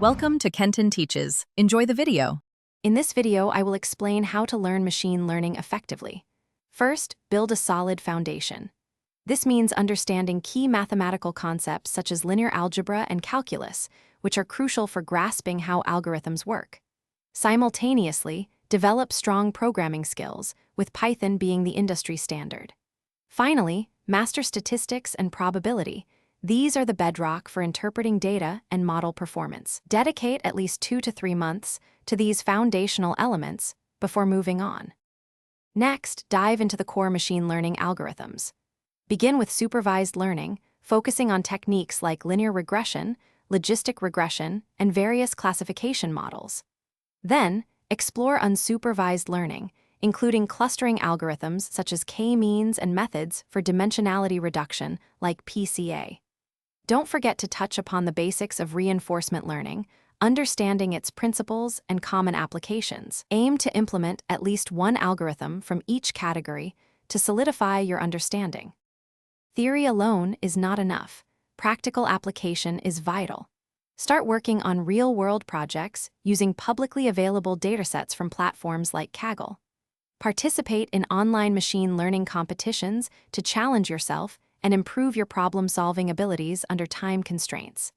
Welcome to Kenton Teaches. Enjoy the video. In this video, I will explain how to learn machine learning effectively. First, build a solid foundation. This means understanding key mathematical concepts such as linear algebra and calculus, which are crucial for grasping how algorithms work. Simultaneously, develop strong programming skills, with Python being the industry standard. Finally, master statistics and probability. These are the bedrock for interpreting data and model performance. Dedicate at least 2 to 3 months to these foundational elements before moving on. Next, dive into the core machine learning algorithms. Begin with supervised learning, focusing on techniques like linear regression, logistic regression, and various classification models. Then, explore unsupervised learning, including clustering algorithms such as k-means and methods for dimensionality reduction like PCA. Don't forget to touch upon the basics of reinforcement learning, understanding its principles and common applications. Aim to implement at least one algorithm from each category to solidify your understanding. Theory alone is not enough. Practical application is vital. Start working on real-world projects using publicly available datasets from platforms like Kaggle. Participate in online machine learning competitions to challenge yourself and improve your problem-solving abilities under time constraints.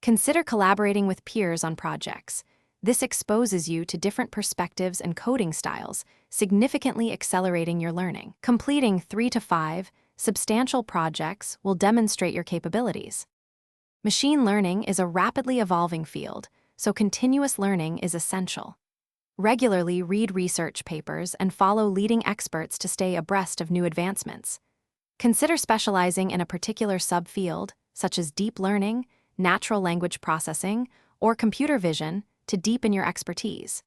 Consider collaborating with peers on projects. This exposes you to different perspectives and coding styles, significantly accelerating your learning. Completing 3 to 5 substantial projects will demonstrate your capabilities. Machine learning is a rapidly evolving field, so continuous learning is essential. Regularly read research papers and follow leading experts to stay abreast of new advancements. Consider specializing in a particular subfield, such as deep learning, natural language processing, or computer vision, to deepen your expertise.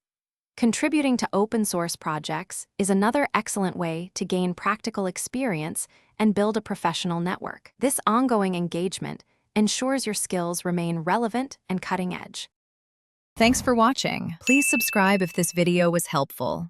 Contributing to open-source projects is another excellent way to gain practical experience and build a professional network. This ongoing engagement ensures your skills remain relevant and cutting-edge. Thanks for watching. Please subscribe if this video was helpful.